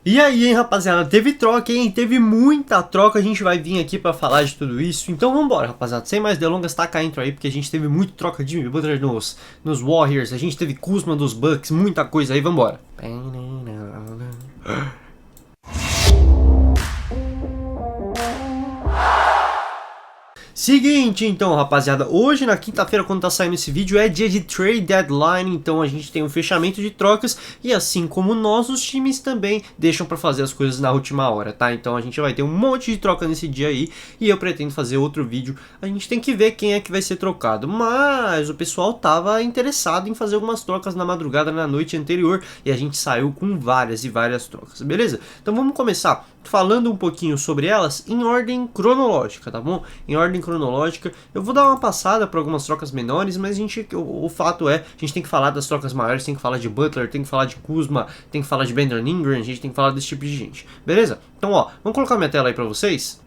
E aí, hein, rapaziada, teve troca, hein? Teve muita troca, a gente vai vir aqui pra falar de tudo isso. Então vambora, rapaziada, sem mais delongas, taca a intro aí, porque a gente teve muito troca de Jimmy Butler nos Warriors, a gente teve Kuzma dos Bucks, muita coisa aí, vambora. Seguinte, então, rapaziada, hoje na quinta-feira, quando tá saindo esse vídeo, é dia de trade deadline, então a gente tem um fechamento de trocas e assim como nós, os times também deixam pra fazer as coisas na última hora, tá? Então a gente vai ter um monte de troca nesse dia aí e eu pretendo fazer outro vídeo. A gente tem que ver quem é que vai ser trocado, mas o pessoal tava interessado em fazer algumas trocas na madrugada, na noite anterior, e a gente saiu com várias e várias trocas, beleza? Então vamos começar falando um pouquinho sobre elas em ordem cronológica, tá bom? Em ordem cronológica, eu vou dar uma passada por algumas trocas menores, mas o fato é, a gente tem que falar das trocas maiores, tem que falar de Butler, tem que falar de Kuzma, tem que falar de Brandon Ingram, a gente tem que falar desse tipo de gente, beleza? Então ó, vamos colocar minha tela aí pra vocês?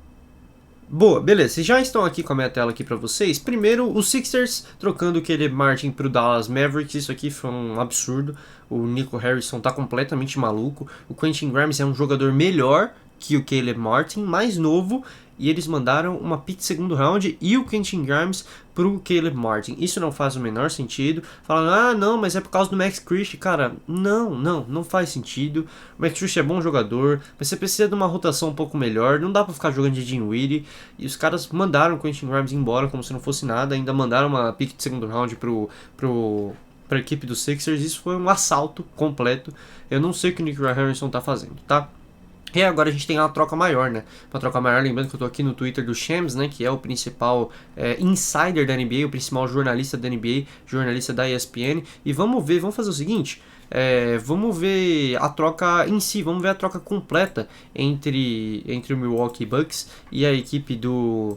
Boa, beleza, vocês já estão aqui com a minha tela aqui pra vocês. Primeiro, os Sixers trocando o Caleb Martin pro Dallas Mavericks, isso aqui foi um absurdo. O Nico Harrison tá completamente maluco. O Quentin Grimes é um jogador melhor que o Caleb Martin, mais novo, e eles mandaram uma pick de segundo round e o Quentin Grimes pro Caleb Martin. Isso não faz o menor sentido. Falando, ah não, mas é por causa do Max Christie. Cara, não faz sentido. O Max Christie é bom jogador, mas você precisa de uma rotação um pouco melhor. Não dá pra ficar jogando de Dinwiddie. E os caras mandaram o Quentin Grimes embora como se não fosse nada. Ainda mandaram uma pick de segundo round pra equipe dos Sixers. Isso foi um assalto completo. Eu não sei o que o Nick Harrison tá fazendo, tá? E agora a gente tem uma troca maior, né? Uma troca maior, lembrando que eu tô aqui no Twitter do Shams, né? Que é o principal insider da NBA, o principal jornalista da NBA, jornalista da ESPN. E vamos ver, vamos fazer o seguinte. Vamos ver a troca em si, vamos ver a troca completa entre o Milwaukee Bucks e a equipe do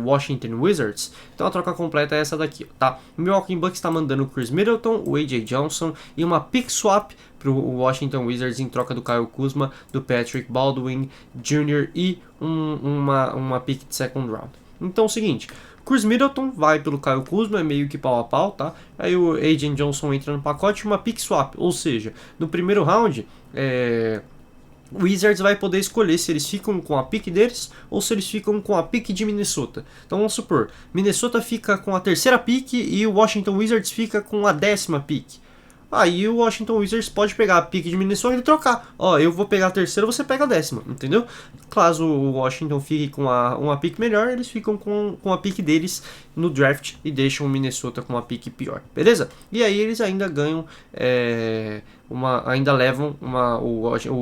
Washington Wizards. Então a troca completa é essa daqui, tá? O Milwaukee Bucks está mandando o Chris Middleton, o AJ Johnson e uma pick swap para o Washington Wizards em troca do Kyle Kuzma, do Patrick Baldwin Jr. e uma pick de second round. Então é o seguinte, Chris Middleton vai pelo Kyle Kuzma, é meio que pau a pau, tá? Aí o AJ Johnson entra no pacote e uma pick swap, ou seja, no primeiro round, o Wizards vai poder escolher se eles ficam com a pick deles ou se eles ficam com a pick de Minnesota. Então vamos supor, Minnesota fica com a terceira pick e o Washington Wizards fica com a 10ª pick. Aí o Washington Wizards pode pegar a pick de Minnesota e trocar. Ó, eu vou pegar a terceira, você pega a 10ª, entendeu? Caso o Washington fique com uma pick melhor, eles ficam com a pick deles no draft e deixam o Minnesota com uma pick pior, beleza? E aí eles ainda ganham, o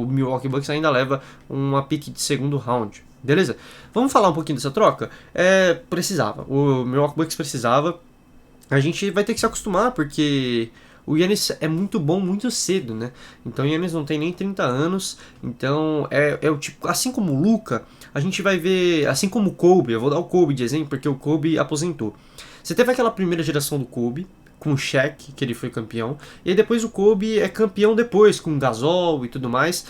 Milwaukee Bucks ainda leva uma pick de segundo round, beleza? Vamos falar um pouquinho dessa troca? Precisava, o Milwaukee Bucks precisava. A gente vai ter que se acostumar, porque o Giannis é muito bom muito cedo, né? Então o Giannis não tem nem 30 anos, então é o tipo, assim como o Luka, a gente vai ver, assim como o Kobe, eu vou dar o Kobe de exemplo, porque o Kobe aposentou. Você teve aquela primeira geração do Kobe, com o Shaq, que ele foi campeão, e aí depois o Kobe é campeão depois, com o Gasol e tudo mais,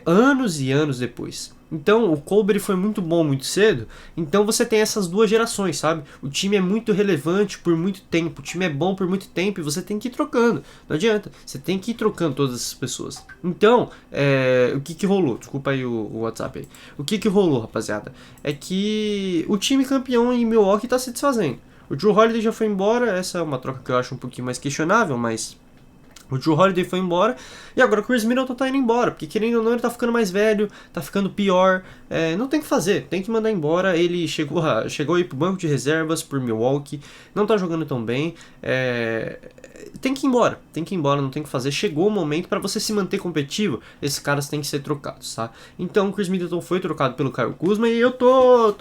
anos e anos depois. Então o Kobe ele foi muito bom muito cedo, então você tem essas duas gerações, sabe? O time é muito relevante por muito tempo, o time é bom por muito tempo e você tem que ir trocando, não adianta, você tem que ir trocando todas essas pessoas. Então, o que rolou? Desculpa aí o WhatsApp aí. O que rolou, rapaziada? É que o time campeão em Milwaukee tá se desfazendo. O Jrue Holiday já foi embora, essa é uma troca que eu acho um pouquinho mais questionável, mas o Jrue Holiday foi embora e agora o Chris Middleton tá indo embora, porque querendo ou não ele tá ficando mais velho, tá ficando pior, não tem o que fazer, tem que mandar embora. Ele chegou aí pro banco de reservas por Milwaukee, não tá jogando tão bem, tem que ir embora, não tem o que fazer. Chegou o momento para você se manter competitivo, esses caras têm que ser trocados, tá? Então o Chris Middleton foi trocado pelo Kyle Kuzma e eu tô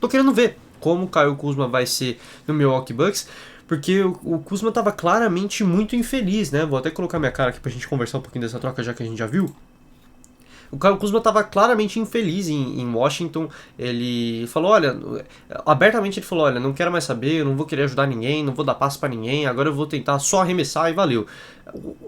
querendo ver como o Kyle Kuzma vai ser no Milwaukee Bucks, porque o Kuzma estava claramente muito infeliz, né? Vou até colocar minha cara aqui pra gente conversar um pouquinho dessa troca, já que a gente já viu. O Kyle Kuzma estava claramente infeliz em Washington. Ele falou, abertamente ele falou, olha, não quero mais saber, eu não vou querer ajudar ninguém, não vou dar passo para ninguém, agora eu vou tentar só arremessar e valeu.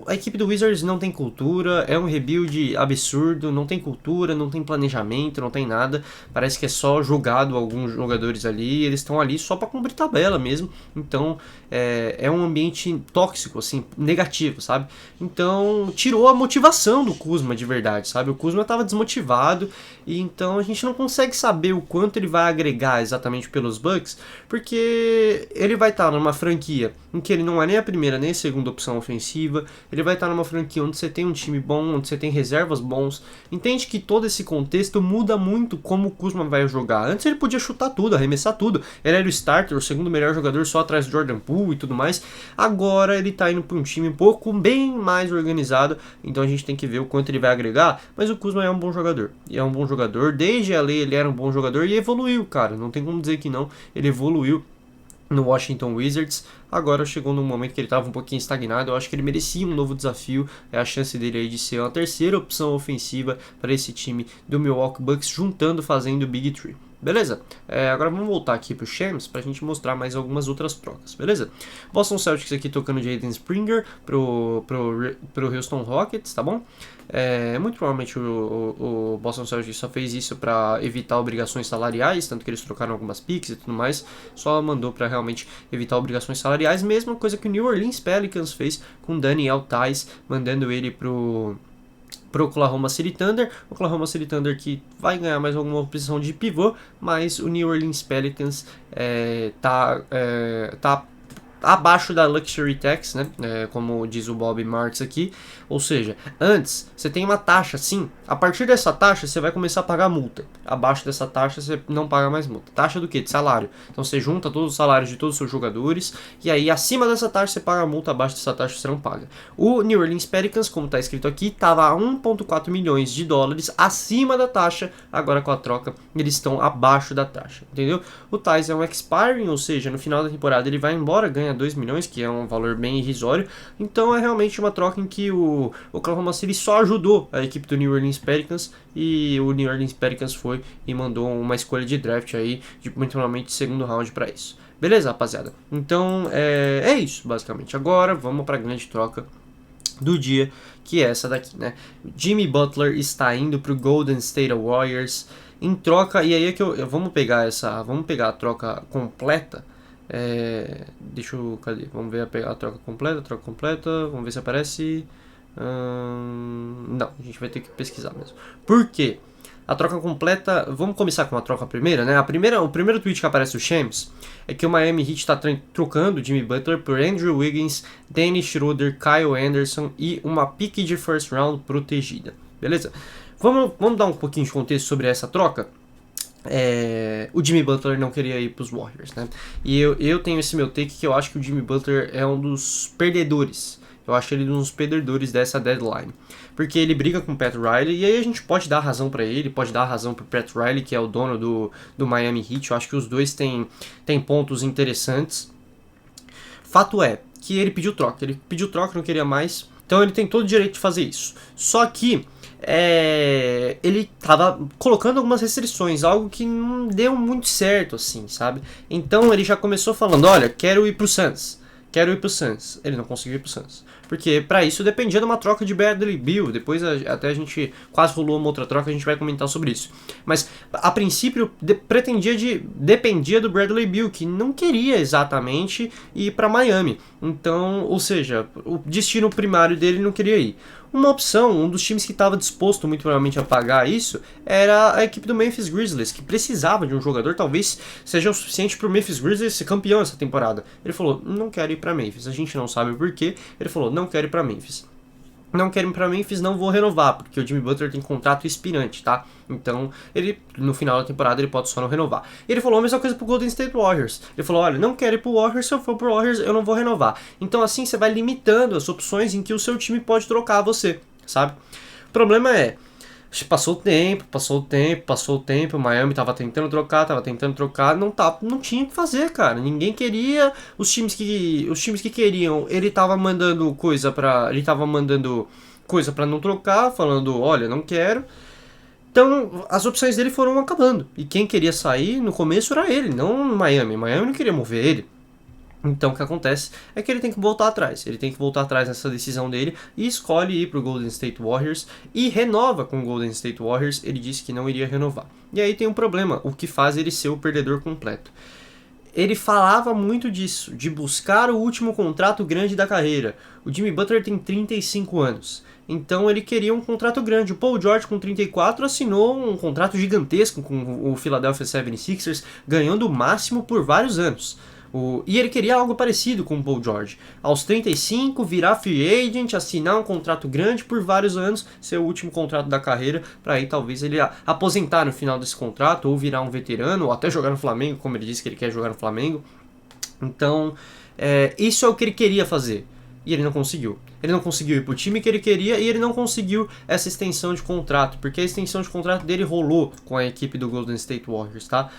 A equipe do Wizards não tem cultura, é um rebuild absurdo, não tem cultura, não tem planejamento, não tem nada. Parece que é só jogado alguns jogadores ali, eles estão ali só para cumprir tabela mesmo. Então é um ambiente tóxico, assim, negativo, sabe? Então tirou a motivação do Kuzma de verdade, sabe? O Kuzma estava desmotivado e então a gente não consegue saber o quanto ele vai agregar exatamente pelos Bucks, porque ele vai estar numa franquia em que ele não é nem a primeira nem a segunda opção ofensiva, ele vai estar numa franquia onde você tem um time bom, onde você tem reservas bons. Entende que todo esse contexto muda muito como o Kuzma vai jogar. Antes ele podia chutar tudo, arremessar tudo, ele era o starter, o segundo melhor jogador só atrás do Jordan Poole e tudo mais. Agora ele tá indo para um time um pouco bem mais organizado, então a gente tem que ver o quanto ele vai agregar, mas o Kuzma é um bom jogador, e é um bom jogador, desde a lei ele era um bom jogador e evoluiu, cara, não tem como dizer que não, ele evoluiu no Washington Wizards. Agora chegou num momento que ele estava um pouquinho estagnado, eu acho que ele merecia um novo desafio, é a chance dele aí de ser uma terceira opção ofensiva para esse time do Milwaukee Bucks, juntando, fazendo o Big Three. Beleza? Agora vamos voltar aqui pro Shams pra gente mostrar mais algumas outras trocas, beleza? Boston Celtics aqui tocando Jaden Springer pro Houston Rockets, tá bom? Muito provavelmente o Boston Celtics só fez isso para evitar obrigações salariais, tanto que eles trocaram algumas picks e tudo mais, só mandou para realmente evitar obrigações salariais, mesma coisa que o New Orleans Pelicans fez com Daniel Theis, mandando ele pro Oklahoma City Thunder. O Oklahoma City Thunder que vai ganhar mais alguma posição de pivô, mas o New Orleans Pelicans tá abaixo da Luxury Tax, né? Como diz o Bob Marks aqui. Ou seja, antes você tem uma taxa, sim. A partir dessa taxa você vai começar a pagar multa. Abaixo dessa taxa você não paga mais multa. Taxa do quê? De salário. Então você junta todos os salários de todos os seus jogadores e aí acima dessa taxa você paga a multa, abaixo dessa taxa você não paga. O New Orleans Pelicans, como está escrito aqui, estava a 1,4 milhões de dólares acima da taxa. Agora com a troca eles estão abaixo da taxa, entendeu? O Theis é um expiring, ou seja, no final da temporada ele vai embora, ganha 2 milhões, que é um valor bem irrisório. Então é realmente uma troca em que o Oklahoma City só ajudou a equipe do New Orleans Pelicans, e o New Orleans Pelicans foi e mandou uma escolha de draft aí, de muito provavelmente segundo round para isso. Beleza, rapaziada? Então é isso, basicamente. Agora vamos para a grande troca do dia, que é essa daqui, né? Jimmy Butler está indo para o Golden State Warriors em troca, e aí é que vamos pegar a troca completa. Cadê? Vamos ver a troca completa, vamos ver se aparece. Não, a gente vai ter que pesquisar mesmo. Por quê? A troca completa, vamos começar com a troca primeira, né? O primeiro tweet que aparece o Shams é que o Miami Heat está trocando Jimmy Butler por Andrew Wiggins, Dennis Schroeder, Kyle Anderson e uma pick de first round protegida. Beleza? Vamos dar um pouquinho de contexto sobre essa troca? O Jimmy Butler não queria ir para os Warriors, né? E eu tenho esse meu take que eu acho que o Jimmy Butler é um dos perdedores. Eu acho ele um dos perdedores dessa deadline. Porque ele briga com o Pat Riley, e aí a gente pode dar razão para ele, pode dar razão para o Pat Riley, que é o dono do Miami Heat. Eu acho que os dois têm pontos interessantes. Fato é que ele pediu troca, não queria mais. Então ele tem todo o direito de fazer isso. Só que ele tava colocando algumas restrições, algo que não deu muito certo, assim, sabe? Então ele já começou falando, olha, quero ir pro Suns. Ele não conseguiu ir pro Suns. Porque pra isso dependia de uma troca de Bradley Beal. Depois até a gente quase rolou uma outra troca, a gente vai comentar sobre isso. Mas a princípio dependia do Bradley Beal, que não queria exatamente ir pra Miami. Então, ou seja, o destino primário dele não queria ir. Uma opção, um dos times que estava disposto muito provavelmente a pagar isso, era a equipe do Memphis Grizzlies, que precisava de um jogador, talvez seja o suficiente para o Memphis Grizzlies ser campeão essa temporada. Ele falou, não quero ir para Memphis, a gente não sabe o porquê, ele falou, não quero ir para Memphis. Não quero ir pra Memphis, não vou renovar, porque o Jimmy Butler tem contrato expirante, tá? Então, ele, no final da temporada, ele pode só não renovar. E ele falou a mesma coisa pro Golden State Warriors. Ele falou, olha, não quero ir pro Warriors, se eu for pro Warriors, eu não vou renovar. Então, assim, você vai limitando as opções em que o seu time pode trocar você, sabe? O problema é, passou o tempo, o Miami tava tentando trocar, não tinha o que fazer, cara. Ninguém queria, os times que queriam, ele tava mandando coisa pra não trocar, falando, olha, não quero. Então, as opções dele foram acabando. E quem queria sair no começo era ele, não o Miami. Miami não queria mover ele. Então o que acontece é que ele tem que voltar atrás. Ele tem que voltar atrás nessa decisão dele e escolhe ir para o Golden State Warriors e renova com o Golden State Warriors. Ele disse que não iria renovar. E aí tem um problema, o que faz ele ser o perdedor completo. Ele falava muito disso, de buscar o último contrato grande da carreira. O Jimmy Butler tem 35 anos, então ele queria um contrato grande. O Paul George, com 34, assinou um contrato gigantesco com o Philadelphia 76ers, ganhando o máximo por vários anos. E ele queria algo parecido com o Paul George. Aos 35, virar free agent, assinar um contrato grande por vários anos, ser o último contrato da carreira, para aí talvez ele aposentar no final desse contrato, ou virar um veterano, ou até jogar no Flamengo, como ele disse que ele quer jogar no Flamengo. Então, isso é o que ele queria fazer. E ele não conseguiu. Ele não conseguiu ir pro time que ele queria e ele não conseguiu essa extensão de contrato, porque a extensão de contrato dele rolou com a equipe do Golden State Warriors, tá?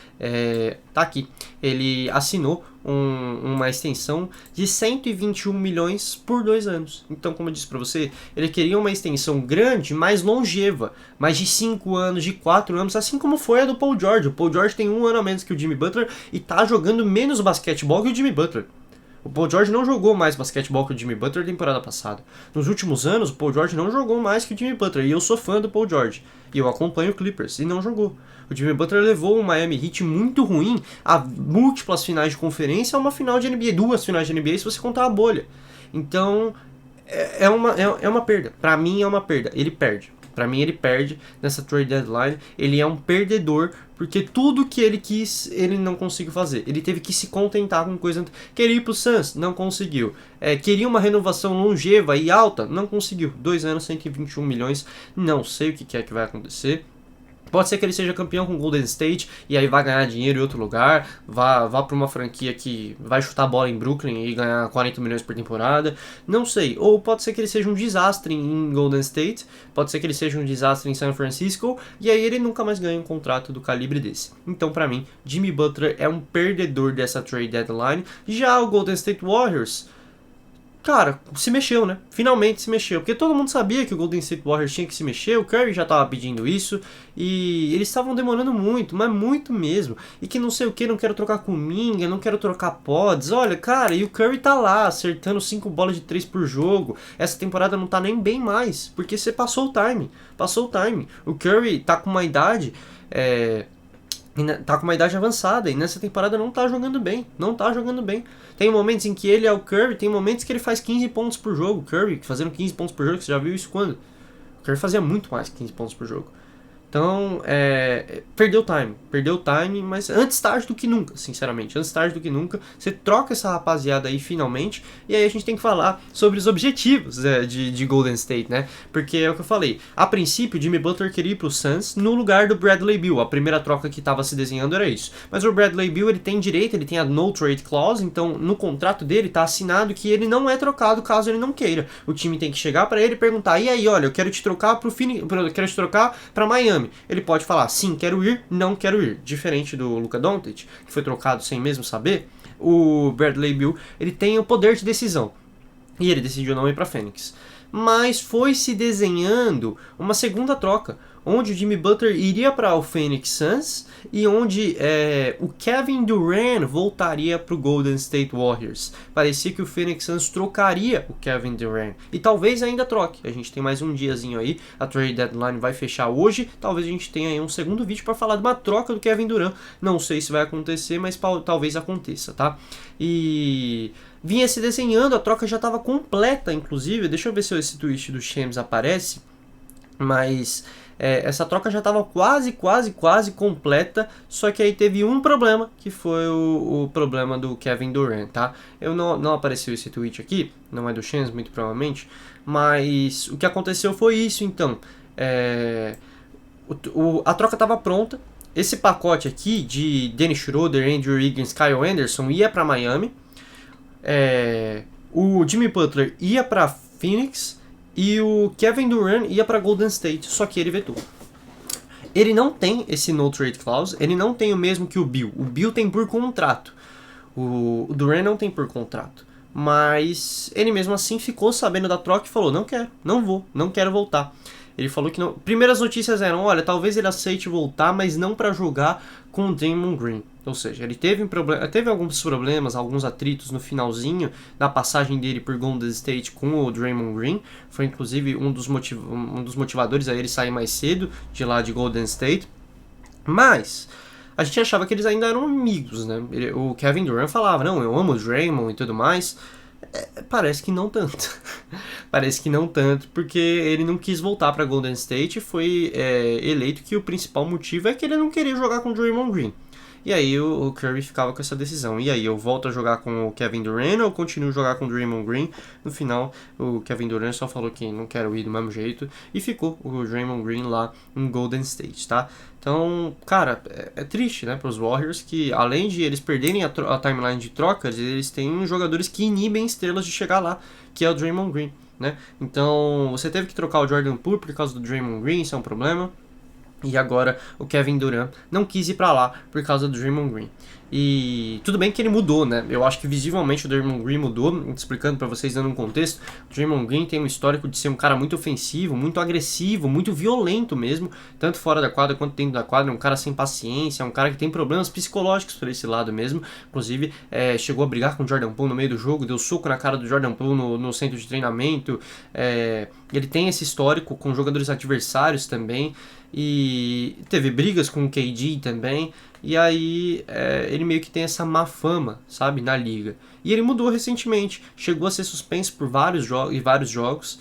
Tá aqui. Ele assinou uma extensão de 121 milhões por 2 anos. Então, como eu disse pra você, ele queria uma extensão grande, mais longeva, mais de 5 anos, de 4 anos, assim como foi a do Paul George. O Paul George tem 1 ano a menos que o Jimmy Butler e tá jogando menos basquetebol que o Jimmy Butler. O Paul George não jogou mais basquetebol que o Jimmy Butler na temporada passada. Nos últimos anos, o Paul George não jogou mais que o Jimmy Butler. E eu sou fã do Paul George. E eu acompanho o Clippers. E não jogou. O Jimmy Butler levou um Miami Heat muito ruim a múltiplas finais de conferência, a uma final de NBA. 2 finais de NBA se você contar a bolha. Então, é uma perda. Pra mim é uma perda. Ele perde. Pra mim ele perde nessa trade deadline. Ele é um perdedor porque tudo que ele quis ele não conseguiu fazer. Ele teve que se contentar com coisa. Queria ir pro Suns, não conseguiu. Queria uma renovação longeva e alta, não conseguiu. 2 anos, 121 milhões. Não sei o que é que vai acontecer. Pode ser que ele seja campeão com o Golden State e aí vai ganhar dinheiro em outro lugar, vá para uma franquia que vai chutar a bola em Brooklyn e ganhar 40 milhões por temporada, não sei. Ou pode ser que ele seja um desastre em Golden State, pode ser que ele seja um desastre em San Francisco e aí ele nunca mais ganha um contrato do calibre desse. Então, para mim, Jimmy Butler é um perdedor dessa trade deadline. Já o Golden State Warriors, cara, se mexeu, né? Finalmente se mexeu. Porque todo mundo sabia que o Golden State Warriors tinha que se mexer. O Curry já tava pedindo isso. E eles estavam demorando muito, mas muito mesmo. E que não sei o que, não quero trocar Kuminga, não quero trocar pods. Olha, cara, e o Curry tá lá, acertando 5 bolas de 3 por jogo. Essa temporada não tá nem bem mais. Porque você passou o time. Passou o time. O Curry tá com uma idade... tá com uma idade avançada e nessa temporada não tá jogando bem, não tá jogando bem. Tem momentos em que ele é o Curry, tem momentos que ele faz 15 pontos por jogo. Curry fazendo 15 pontos por jogo, você já viu isso quando? O Curry fazia muito mais que 15 pontos por jogo. Então, perdeu o time, mas antes tarde do que nunca, sinceramente, antes tarde do que nunca, você troca essa rapaziada aí finalmente, e aí a gente tem que falar sobre os objetivos de Golden State, né, porque é o que eu falei, a princípio o Jimmy Butler queria ir pro Suns no lugar do Bradley Beal, a primeira troca que estava se desenhando era isso, mas o Bradley Beal ele tem direito, ele tem a no trade clause, então no contrato dele tá assinado que ele não é trocado caso ele não queira, o time tem que chegar para ele e perguntar, e aí, olha, eu quero te trocar quero te trocar para Miami. Ele pode falar, sim, quero ir, não quero ir. Diferente do Luka Doncic, que foi trocado sem mesmo saber, o Bradley Beal, ele tem o poder de decisão. E ele decidiu não ir para Phoenix. Mas foi se desenhando uma segunda troca, onde o Jimmy Butler iria para o Phoenix Suns e onde o Kevin Durant voltaria para o Golden State Warriors. Parecia que o Phoenix Suns trocaria o Kevin Durant e talvez ainda troque. A gente tem mais um diazinho aí, a trade deadline vai fechar hoje, talvez a gente tenha aí um segundo vídeo para falar de uma troca do Kevin Durant. Não sei se vai acontecer, mas talvez aconteça, tá? E vinha se desenhando, a troca já estava completa, inclusive. Deixa eu ver se esse tweet do Shams aparece, mas essa troca já estava quase completa, só que aí teve um problema, que foi o problema do Kevin Durant, tá? Não apareceu esse tweet aqui, não é do Shams, muito provavelmente, mas o que aconteceu foi isso, então. A troca estava pronta, esse pacote aqui de Dennis Schroeder, Andrew Wiggins, Kyle Anderson ia para Miami, o Jimmy Butler ia para Phoenix e o Kevin Durant ia para Golden State, só que ele vetou. Ele não tem esse no trade clause, ele não tem o mesmo que o Bill. O Bill tem por contrato, o Durant não tem por contrato. Mas ele mesmo assim ficou sabendo da troca e falou, não quero, não vou, não quero voltar. Ele falou que não. Primeiras notícias eram, olha, talvez ele aceite voltar, mas não para jogar com o Draymond Green. Ou seja, ele teve alguns problemas, alguns atritos no finalzinho da passagem dele por Golden State com o Draymond Green. Foi inclusive um dos motivadores a ele sair mais cedo de lá de Golden State. Mas a gente achava que eles ainda eram amigos, né? O Kevin Durant falava, não, eu amo o Draymond e tudo mais. Parece que não tanto. Parece que não tanto, porque ele não quis voltar para Golden State e foi eleito que o principal motivo é que ele não queria jogar com o Draymond Green. E aí o Curry ficava com essa decisão. E aí, eu volto a jogar com o Kevin Durant ou eu continuo a jogar com o Draymond Green? No final, o Kevin Durant só falou que não quero ir do mesmo jeito e ficou o Draymond Green lá em Golden State, tá? Então, cara, é triste, né, pros Warriors, que além de eles perderem a timeline de trocas, eles têm jogadores que inibem estrelas de chegar lá, que é o Draymond Green, né? Então, você teve que trocar o Jordan Poole por causa do Draymond Green, isso é um problema. E agora o Kevin Durant não quis ir pra lá por causa do Draymond Green. E tudo bem que ele mudou, né? Eu acho que visivelmente o Draymond Green mudou. Explicando pra vocês, dando um contexto, o Draymond Green tem um histórico de ser um cara muito ofensivo, muito agressivo, muito violento mesmo, tanto fora da quadra quanto dentro da quadra. É um cara sem paciência, é um cara que tem problemas psicológicos por esse lado mesmo. Inclusive, chegou a brigar com o Jordan Poole no meio do jogo, deu soco na cara do Jordan Poole no centro de treinamento. Ele tem esse histórico com jogadores adversários também. E teve brigas com o KD também. E aí ele meio que tem essa má fama, sabe, na liga. E ele mudou recentemente. Chegou a ser suspenso por vários jogos.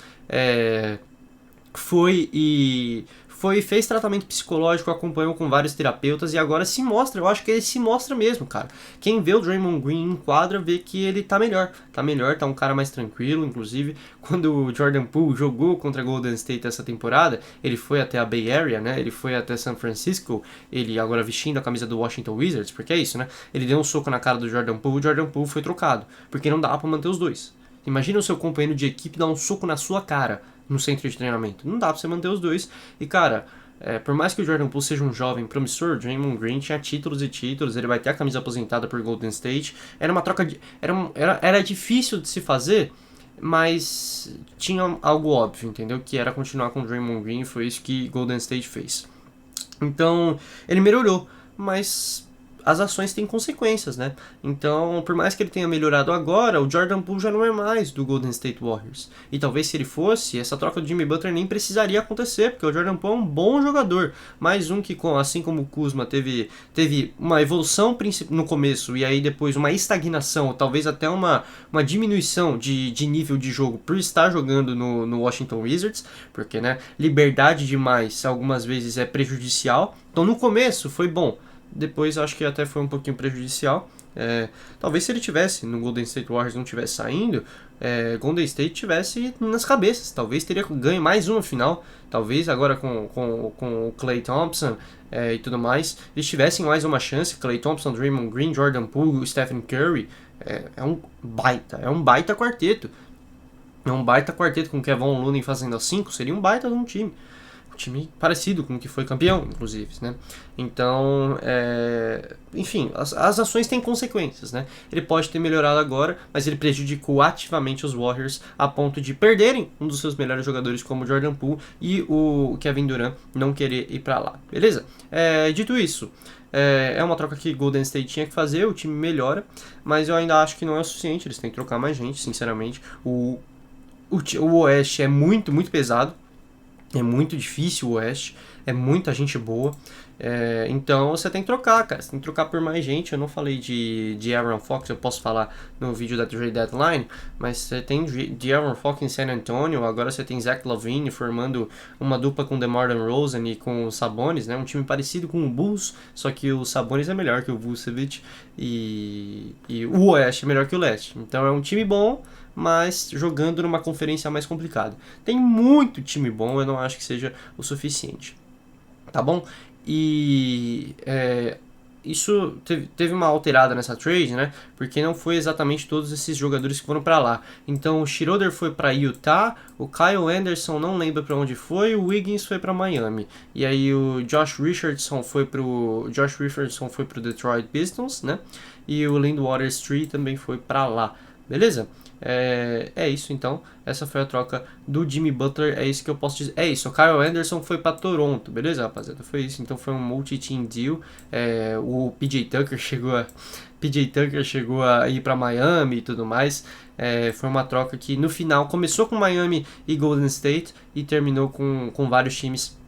Fez tratamento psicológico, acompanhou com vários terapeutas e agora se mostra, eu acho que ele se mostra mesmo, cara. Quem vê o Draymond Green em quadra vê que ele tá melhor, tá um cara mais tranquilo. Inclusive, quando o Jordan Poole jogou contra Golden State essa temporada, ele foi até a Bay Area, né, ele foi até San Francisco, ele agora vestindo a camisa do Washington Wizards, porque é isso, né, ele deu um soco na cara do Jordan Poole, o Jordan Poole foi trocado, porque não dá pra manter os dois. Imagina o seu companheiro de equipe dar um soco na sua cara no centro de treinamento. Não dá pra você manter os dois. E, cara, por mais que o Jordan Poole seja um jovem promissor, o Draymond Green tinha títulos e títulos, ele vai ter a camisa aposentada por Golden State. Era uma troca de... Era difícil de se fazer, mas tinha algo óbvio, entendeu? Que era continuar com o Draymond Green, foi isso que Golden State fez. Então, ele melhorou, mas as ações têm consequências, né? Então, por mais que ele tenha melhorado agora, o Jordan Poole já não é mais do Golden State Warriors. E talvez se ele fosse, essa troca do Jimmy Butler nem precisaria acontecer, porque o Jordan Poole é um bom jogador. Mais um que, assim como o Kuzma, teve uma evolução no começo e aí depois uma estagnação, ou talvez até uma diminuição de nível de jogo por estar jogando no Washington Wizards, porque, né, liberdade demais algumas vezes é prejudicial. Então, no começo foi bom. Depois acho que até foi um pouquinho prejudicial. Talvez se ele tivesse no Golden State Warriors, não tivesse saindo, Golden State tivesse nas cabeças. Talvez teria ganho mais uma final. Talvez agora com o Klay Thompson e tudo mais, eles tivessem mais uma chance. Klay Thompson, Draymond Green, Jordan Poole, Stephen Curry. É um baita quarteto. É um baita quarteto com Kevin Looney fazendo as 5. Seria um baita de um time. Time parecido com o que foi campeão, inclusive, né? Então, enfim, as ações têm consequências, né? Ele pode ter melhorado agora, mas ele prejudicou ativamente os Warriors a ponto de perderem um dos seus melhores jogadores como o Jordan Poole e o Kevin Durant não querer ir pra lá, beleza? Dito isso, é uma troca que Golden State tinha que fazer, o time melhora, mas eu ainda acho que não é o suficiente, eles têm que trocar mais gente, sinceramente. O Oeste é muito, muito pesado. É muito difícil o Oeste, é muita gente boa, então você tem que trocar, cara, você tem que trocar por mais gente. Eu não falei de Aaron Fox, eu posso falar no vídeo da Trade Deadline, mas você tem de Aaron Fox em San Antonio, agora você tem Zach LaVine formando uma dupla com DeMar DeRozan e com o Sabonis, né, um time parecido com o Bulls, só que o Sabonis é melhor que o Vucevic e o Oeste é melhor que o Leste, então é um time bom, mas jogando numa conferência mais complicada. Tem muito time bom, eu não acho que seja o suficiente, tá bom? E isso teve uma alterada nessa trade, né? Porque não foi exatamente todos esses jogadores que foram para lá. Então o Schroeder foi para Utah, o Kyle Anderson não lembra para onde foi, o Wiggins foi para Miami. E aí o Josh Richardson foi pro Detroit Pistons, né? E o Lindwater Street também foi para lá. Beleza? É isso então, essa foi a troca do Jimmy Butler, é isso que eu posso dizer. É isso, o Kyle Anderson foi para Toronto, beleza, rapaziada? Foi isso, então foi um multi-team deal. O PJ Tucker chegou a ir para Miami e tudo mais. Foi uma troca que no final começou com Miami e Golden State e terminou com vários times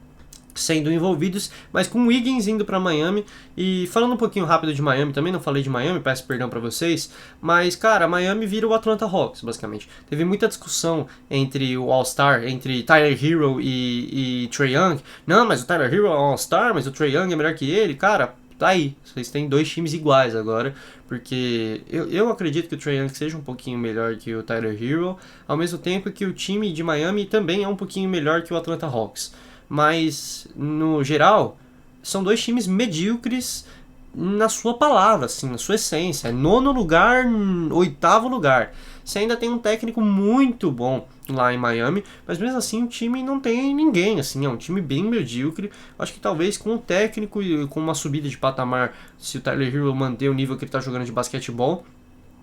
sendo envolvidos, mas com o Wiggins indo para Miami. E falando um pouquinho rápido de Miami, também não falei de Miami, peço perdão para vocês, mas cara, Miami vira o Atlanta Hawks, basicamente. Teve muita discussão entre o All-Star, entre Tyler Hero e Trae Young. Não, mas o Tyler Hero é um All-Star, mas o Trae Young é melhor que ele, cara. Tá aí, vocês têm dois times iguais agora, porque eu acredito que o Trae Young seja um pouquinho melhor que o Tyler Hero, ao mesmo tempo que o time de Miami também é um pouquinho melhor que o Atlanta Hawks. Mas, no geral, são dois times medíocres na sua palavra, assim, na sua essência. É nono lugar, oitavo lugar. Você ainda tem um técnico muito bom lá em Miami, mas mesmo assim o time não tem ninguém, assim, é um time bem medíocre. Acho que talvez com o técnico e com uma subida de patamar, se o Tyler Hero manter o nível que ele está jogando de basquetebol,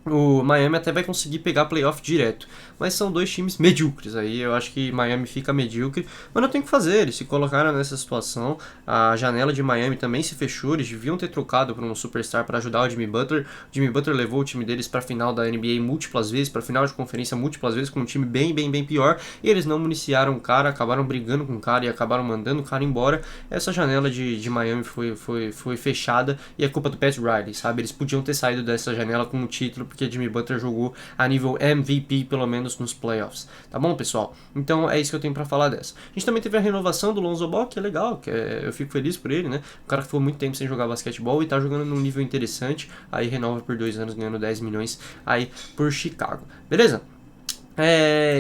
o Miami até vai conseguir pegar playoff direto, mas são dois times medíocres, aí eu acho que Miami fica medíocre, mas não tem o que fazer, eles se colocaram nessa situação, a janela de Miami também se fechou, eles deviam ter trocado por um superstar para ajudar o Jimmy Butler. O Jimmy Butler levou o time deles para a final da NBA múltiplas vezes, para a final de conferência múltiplas vezes, com um time bem pior, e eles não municiaram o cara, acabaram brigando com o cara e acabaram mandando o cara embora. Essa janela de Miami foi fechada e é culpa do Pat Riley, sabe? Eles podiam ter saído dessa janela com o título, porque Jimmy Butler jogou a nível MVP, pelo menos nos playoffs. Tá bom, pessoal? Então é isso que eu tenho pra falar dessa. A gente também teve a renovação do Lonzo Ball, que é legal, eu fico feliz por ele, né? O cara que ficou muito tempo sem jogar basquetebol e tá jogando num nível interessante, aí renova por 2 anos, ganhando 10 milhões aí por Chicago. Beleza?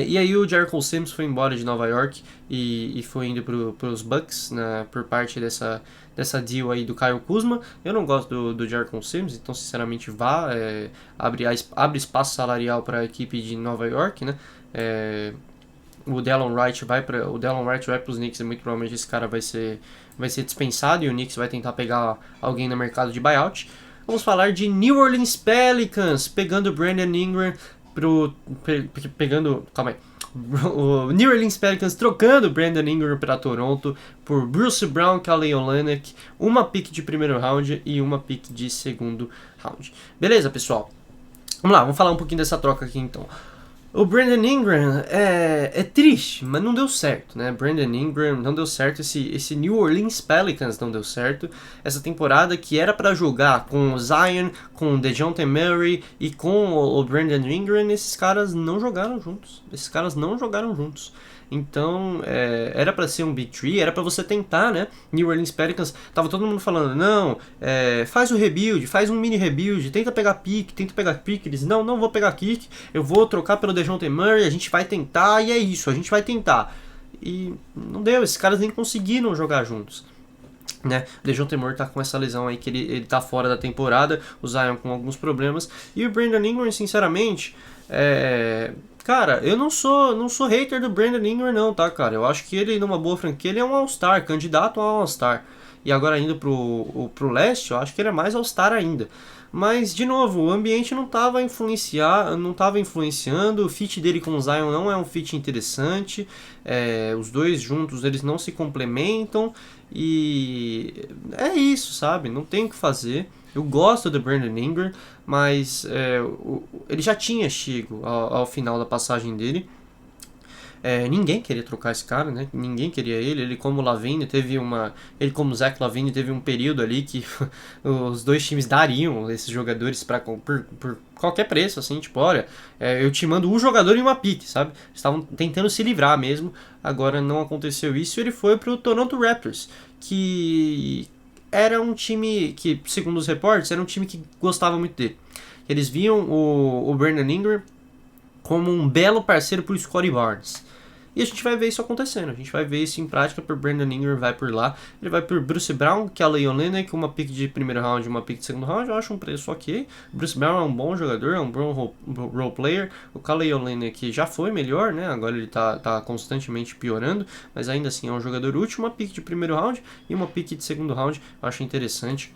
E aí o Jericho Sims foi embora de Nova York e foi indo para os Bucks, né, por parte dessa deal aí do Kyle Kuzma. Eu não gosto do Jericho Sims, então sinceramente abre espaço salarial para a equipe de Nova York, né? O Delon Wright vai para os Knicks e muito provavelmente esse cara vai ser dispensado e o Knicks vai tentar pegar alguém no mercado de buyout. Vamos falar de New Orleans Pelicans pegando o Brandon Ingram calma aí. O New Orleans Pelicans trocando Brandon Ingram para Toronto por Bruce Brown, Kelly Olynyk, uma pick de primeiro round e uma pick de segundo round. Beleza, pessoal? Vamos lá, vamos falar um pouquinho dessa troca aqui então. O Brandon Ingram é triste, mas não deu certo, né? Brandon Ingram não deu certo, esse New Orleans Pelicans não deu certo. Essa temporada que era para jogar com o Zion, com o DeJounte Murray e com o Brandon Ingram, esses caras não jogaram juntos. Então, era para ser um Big Three, era para você tentar, né? New Orleans Pelicans, tava todo mundo falando, não, faz o rebuild, faz um mini rebuild, tenta pegar pick. Eles, não vou pegar pick, eu vou trocar pelo DeJounte Murray, a gente vai tentar, e é isso, a gente vai tentar. E não deu, esses caras nem conseguiram jogar juntos. Né? O DeJounte Murray tá com essa lesão aí que ele tá fora da temporada, o Zion com alguns problemas, e o Brandon Ingram, sinceramente, cara, eu não sou hater do Brandon Ingram não, tá, cara? Eu acho que ele, numa boa franquia, ele é um All-Star, candidato a All-Star. E agora indo pro leste, eu acho que ele é mais All-Star ainda. Mas, de novo, o ambiente não tava influenciando, o fit dele com o Zion não é um fit interessante, os dois juntos, eles não se complementam, e é isso, sabe? Não tem o que fazer. Eu gosto do Brandon Ingram, mas ele já tinha chego ao final da passagem dele. Ninguém queria trocar esse cara, né? Ninguém queria ele. Ele como Lavine ele como Zach Lavine teve um período ali que os dois times dariam esses jogadores por qualquer preço, assim, tipo, olha, eu te mando um jogador e uma pick, sabe? Estavam tentando se livrar mesmo. Agora não aconteceu isso. Ele foi pro Toronto Raptors, que era um time que, segundo os reportes, era um time que gostava muito dele. Eles viam o Brandon Ingram como um belo parceiro pro Scottie Barnes. E a gente vai ver isso acontecendo, a gente vai ver isso em prática. Por Brandon Ingram vai por lá, ele vai por Bruce Brown, Kelly Olynyk, uma pick de primeiro round e uma pick de segundo round. Eu acho um preço ok. Bruce Brown é um bom jogador, é um bom role player. O Kelly Olynyk já foi melhor, né? Agora ele tá constantemente piorando, mas ainda assim é um jogador útil. Uma pick de primeiro round e uma pick de segundo round, eu acho interessante.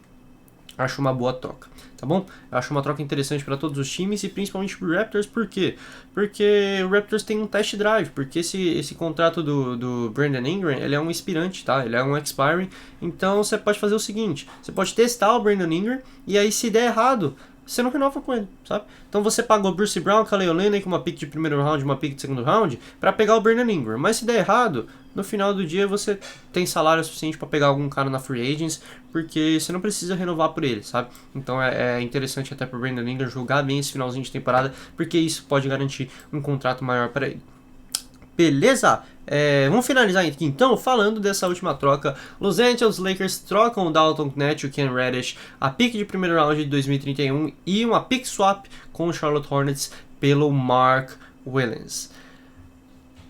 Acho uma boa troca, tá bom? Eu acho uma troca interessante para todos os times e principalmente pro Raptors, por quê? Porque o Raptors tem um test drive, porque esse contrato do Brandon Ingram, ele é um expirante, tá? Ele é um expiring, então você pode fazer o seguinte, você pode testar o Brandon Ingram e aí se der errado, você não renova com ele, sabe? Então você pagou Bruce Brown, Kelly Olynyk, uma pick de primeiro round, uma pick de segundo round, para pegar o Brandon Ingram. Mas se der errado, no final do dia você tem salário suficiente para pegar algum cara na free agents, porque você não precisa renovar por ele, sabe? Então é interessante até pro Brandon Ingram jogar bem esse finalzinho de temporada, porque isso pode garantir um contrato maior para ele. Beleza? Vamos finalizar aqui então falando dessa última troca. Los Angeles Lakers trocam o Dalton Knecht e o Ken Reddish, a pick de primeiro round de 2031 e uma pick swap com o Charlotte Hornets pelo Mark Williams.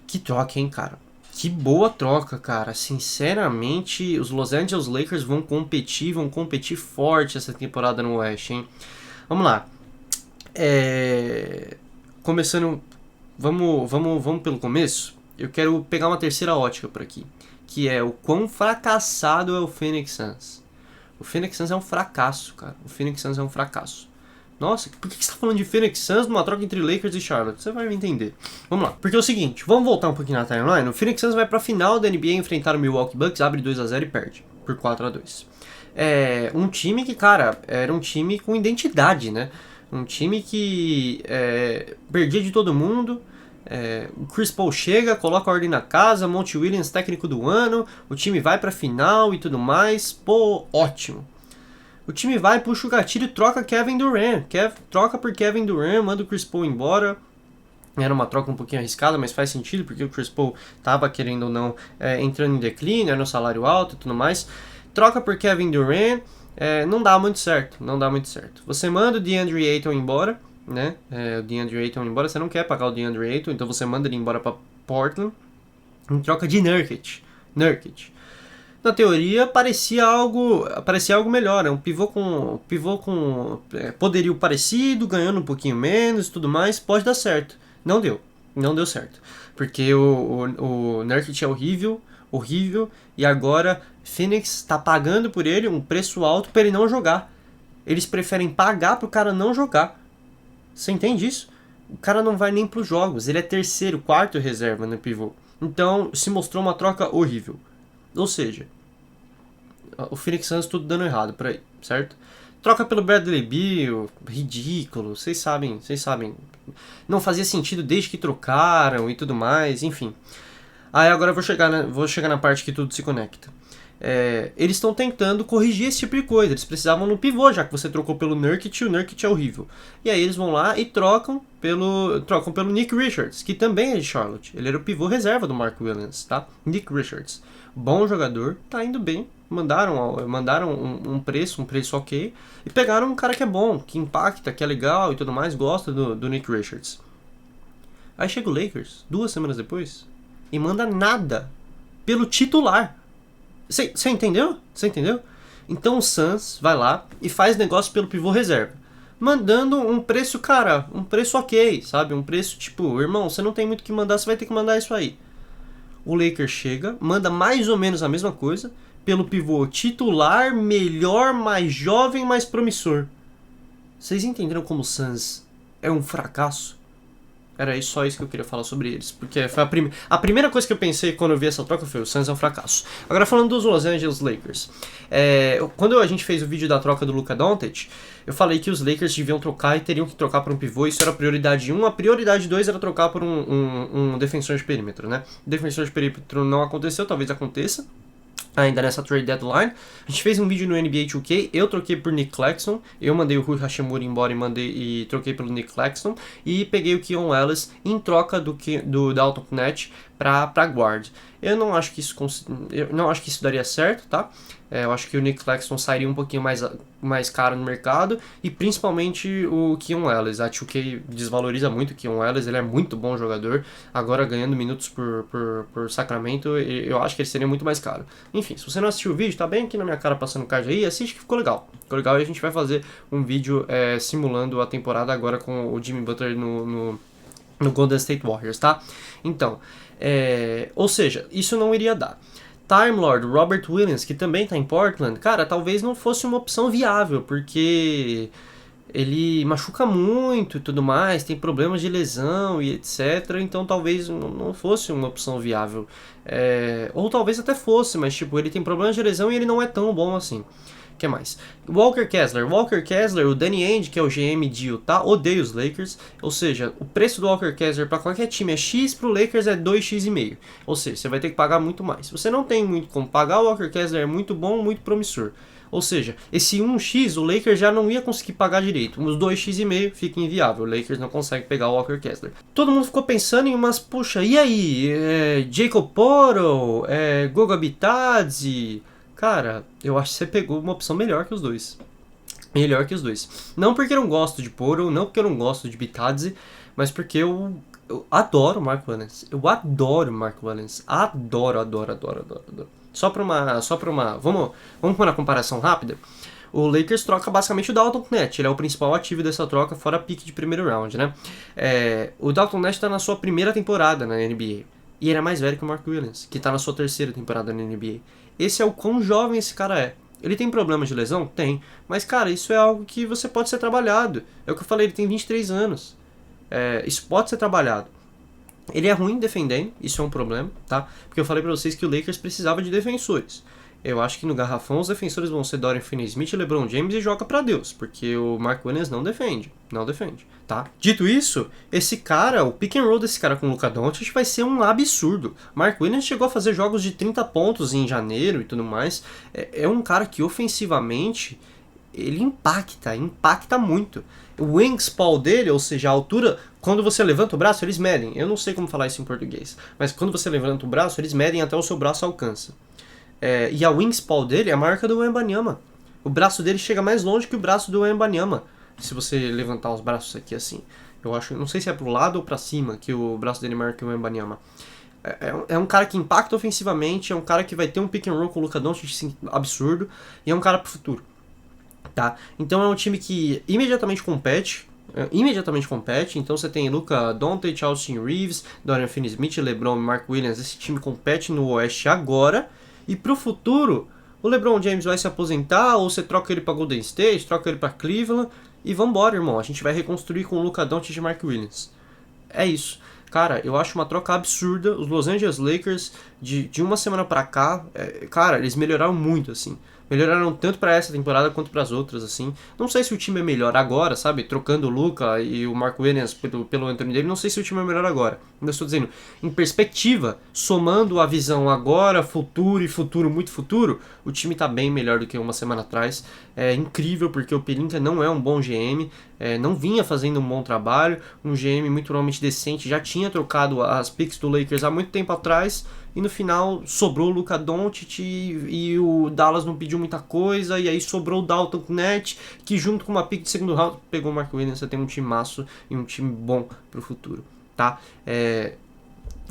Que troca, hein, cara? Que boa troca, cara. Sinceramente, os Los Angeles Lakers vão competir forte essa temporada no Oeste, hein? Vamos lá. Começando... Vamos pelo começo. Eu quero pegar uma terceira ótica por aqui, que é o quão fracassado é o Phoenix Suns. O Phoenix Suns é um fracasso, cara. O Phoenix Suns é um fracasso. Nossa, por que você tá falando de Phoenix Suns numa troca entre Lakers e Charlotte? Você vai me entender. Vamos lá. Porque é o seguinte, vamos voltar um pouquinho na timeline. O Phoenix Suns vai pra final da NBA enfrentar o Milwaukee Bucks, abre 2-0 e perde por 4-2. Um time que, cara, era um time com identidade, né? Um time que perdia de todo mundo. O Chris Paul chega, coloca a ordem na casa, Monty Williams técnico do ano, o time vai pra final e tudo mais. Pô, ótimo. O time vai, puxa o gatilho e troca Kevin Durant. Troca por Kevin Durant, manda o Chris Paul embora. Era uma troca um pouquinho arriscada, mas faz sentido, porque o Chris Paul tava, querendo ou não, entrando em declínio, era no salário alto e tudo mais. Troca por Kevin Durant, não dá muito certo, Você manda o DeAndre Ayton embora, né? O DeAndre Ayton embora, você não quer pagar o DeAndre Ayton, então você manda ele embora para Portland em troca de Nurkic. Na teoria parecia algo melhor, um pivô com poderio parecido, ganhando um pouquinho menos, tudo mais, pode dar certo. Não deu certo, porque o Nurkic é horrível, e agora Phoenix está pagando por ele um preço alto para ele não jogar. Eles preferem pagar pro cara não jogar. Você entende isso? O cara não vai nem pros jogos. Ele é terceiro, quarto reserva no pivô. Então, se mostrou uma troca horrível. Ou seja, o Phoenix Suns tudo dando errado por aí, certo? Troca pelo Bradley Beal, ridículo, vocês sabem. Não fazia sentido desde que trocaram e tudo mais, enfim. Aí agora eu vou chegar na parte que tudo se conecta. Eles estão tentando corrigir esse tipo de coisa. Eles precisavam no pivô, já que você trocou pelo Nurkic e o Nurkic é horrível. E aí eles vão lá e trocam pelo Nick Richards, que também é de Charlotte. Ele era o pivô reserva do Mark Williams, tá? Nick Richards. Bom jogador, tá indo bem. Mandaram um preço ok. E pegaram um cara que é bom, que impacta, que é legal e tudo mais. Gosta do Nick Richards. Aí chega o Lakers, 2 semanas depois, e manda nada pelo titular. Você entendeu? Então o Suns vai lá e faz negócio pelo pivô reserva, mandando um preço, cara, um preço ok, sabe? Um preço tipo, irmão, você não tem muito o que mandar, você vai ter que mandar isso aí. O Lakers chega, manda mais ou menos a mesma coisa pelo pivô titular, melhor, mais jovem, mais promissor. Vocês entenderam como o Suns é um fracasso? Era só isso que eu queria falar sobre eles, porque foi a primeira coisa que eu pensei quando eu vi essa troca foi: o Suns é um fracasso. Agora falando dos Los Angeles Lakers, quando a gente fez o vídeo da troca do Luka Doncic, eu falei que os Lakers deviam trocar e teriam que trocar por um pivô. Isso era a prioridade 1, a prioridade 2 era trocar por um defensor de perímetro, né? O defensor de perímetro não aconteceu, talvez aconteça ainda nessa trade deadline. A gente fez um vídeo no NBA 2K, eu troquei por Nick Claxton, eu mandei o Rui Hachimura embora e troquei pelo Nick Claxton, e peguei o Keon Ellis em troca do Dalton Knecht pra guard. Eu não acho que isso daria certo, tá? Eu acho que o Nick Claxton sairia um pouquinho mais caro no mercado, e principalmente o Keon Ellis. A 2K desvaloriza muito o Keon Ellis, ele é muito bom jogador, agora ganhando minutos por Sacramento, eu acho que ele seria muito mais caro. Enfim, se você não assistiu o vídeo, tá bem aqui na minha cara passando o card aí, assiste que ficou legal. E a gente vai fazer um vídeo simulando a temporada agora com o Jimmy Butler no Golden State Warriors, tá? Então, ou seja, isso não iria dar. Time Lord, Robert Williams, que também tá em Portland, cara, talvez não fosse uma opção viável, porque ele machuca muito e tudo mais, tem problemas de lesão e etc. Então talvez não fosse uma opção viável. Ou talvez até fosse, mas tipo, ele tem problemas de lesão e ele não é tão bom assim. O que mais? Walker Kessler, o Danny Ainge, que é o GM de Utah, odeia os Lakers. Ou seja, o preço do Walker Kessler para qualquer time é X, pro Lakers é 2,5. Ou seja, você vai ter que pagar muito mais. Se você não tem muito como pagar, o Walker Kessler é muito bom, muito promissor. Ou seja, esse 1x o Lakers já não ia conseguir pagar direito. Os 2,5 fica inviável. O Lakers não consegue pegar o Walker Kessler. Todo mundo ficou pensando em umas, puxa, e aí? Jacob Portal? Goga Bitadze? Cara, eu acho que você pegou uma opção melhor que os dois. Melhor que os dois. Não porque eu não gosto de Portal, não porque eu não gosto de Bitadze, mas porque eu adoro o Mark Williams. Eu adoro o Mark Williams. Adoro. Só pra uma. Vamos por uma comparação rápida. O Lakers troca basicamente o Dalton Knecht. Ele é o principal ativo dessa troca, fora a pick de primeiro round, né? O Dalton Knecht tá na sua primeira temporada na NBA. E ele é mais velho que o Mark Williams, que tá na sua terceira temporada na NBA. Esse é o quão jovem esse cara é. Ele tem problemas de lesão? Tem. Mas, cara, isso é algo que você pode ser trabalhado. É o que eu falei, ele tem 23 anos. Isso pode ser trabalhado. Ele é ruim defendendo, isso é um problema, tá? Porque eu falei pra vocês que o Lakers precisava de defensores. Eu acho que no garrafão os defensores vão ser Dorian Finney-Smith e LeBron James e joga pra Deus, porque o Mark Williams não defende, tá? Dito isso, esse cara, o pick and roll desse cara com o Luka Doncic vai ser um absurdo. Mark Williams chegou a fazer jogos de 30 pontos em janeiro e tudo mais. É um cara que ofensivamente ele impacta muito. O wingspan dele, ou seja, a altura, quando você levanta o braço, eles medem. Eu não sei como falar isso em português, mas quando você levanta o braço, eles medem até o seu braço alcança. E a wingspan dele é a marca do Wembanyama. O braço dele chega mais longe que o braço do Wembanyama. Se você levantar os braços aqui assim. Eu acho, não sei se é pro lado ou pra cima que o braço dele marca o Wembanyama. É um cara que impacta ofensivamente, é um cara que vai ter um pick and roll com o Luka Doncic absurdo, e é um cara pro futuro. Tá? Então é um time que imediatamente compete. Então você tem Luka Doncic, Austin Reeves, Dorian Finney-Smith, LeBron, Mark Williams. Esse time compete no Oeste agora. E pro futuro, o LeBron James vai se aposentar, ou você troca ele pra Golden State, troca ele pra Cleveland, e vambora, irmão. A gente vai reconstruir com o Luka Doncic e Mark Williams. É isso. Cara, eu acho uma troca absurda. Os Los Angeles Lakers, de uma semana pra cá, cara, eles melhoraram muito, assim. Melhoraram tanto pra essa temporada quanto pras outras, assim. Não sei se o time é melhor agora, sabe? Trocando o Luka e o Mark Williams pelo Anthony Davis, não sei se o time é melhor agora. Ainda estou dizendo, em perspectiva, somando a visão agora, futuro e futuro, muito futuro, o time tá bem melhor do que uma semana atrás. É incrível, porque o Pelinka não é um bom GM, não vinha fazendo um bom trabalho. Um GM muito provavelmente decente, já tinha trocado as picks do Lakers há muito tempo atrás. E no final sobrou o Luka Doncic e o Dallas não pediu muita coisa. E aí sobrou o Dalton Knecht, que junto com uma pick de segundo round pegou o Mark Williams. Você tem um time maço e um time bom pro futuro, tá? É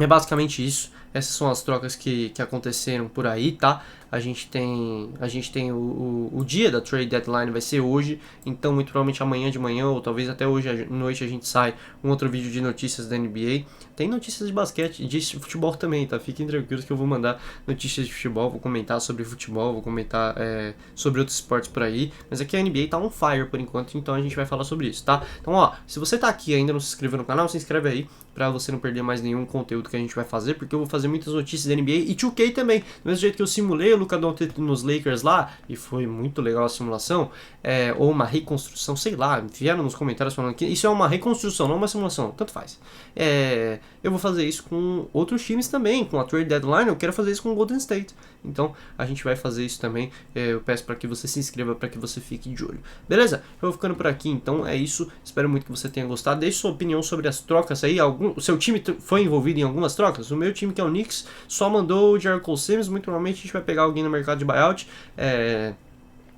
basicamente isso. Essas são as trocas que aconteceram por aí, tá? A gente tem o dia da trade deadline vai ser hoje, então muito provavelmente amanhã de manhã ou talvez até hoje à noite a gente sai um outro vídeo de notícias da NBA. Tem notícias de basquete, de futebol também, tá? Fiquem tranquilos que eu vou mandar notícias de futebol, vou comentar sobre futebol, vou comentar sobre outros esportes por aí, mas aqui a NBA tá on fire por enquanto, então a gente vai falar sobre isso, tá? Então ó, se você tá aqui e ainda não se inscreveu no canal, se inscreve aí pra você não perder mais nenhum conteúdo que a gente vai fazer, porque eu vou fazer muitas notícias da NBA e 2K também, do mesmo jeito que eu simulei o Luka Doncic nos Lakers lá, e foi muito legal a simulação, ou uma reconstrução, sei lá, vieram nos comentários falando que isso é uma reconstrução, não uma simulação, tanto faz. Eu vou fazer isso com outros times também, com a trade deadline, eu quero fazer isso com o Golden State. Então a gente vai fazer isso também. Eu peço para que você se inscreva, para que você fique de olho. Beleza? Eu vou ficando por aqui, então é isso. Espero muito que você tenha gostado. Deixe sua opinião sobre as trocas aí. O seu time foi envolvido em algumas trocas? O meu time, que é o Knicks, só mandou o Jericho Sims. Muito provavelmente a gente vai pegar alguém no mercado de buyout.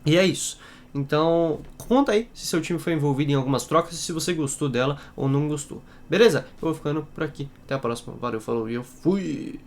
E é isso. Então, conta aí se seu time foi envolvido em algumas trocas e se você gostou dela ou não gostou. Beleza? Eu vou ficando por aqui. Até a próxima. Valeu, falou e eu fui!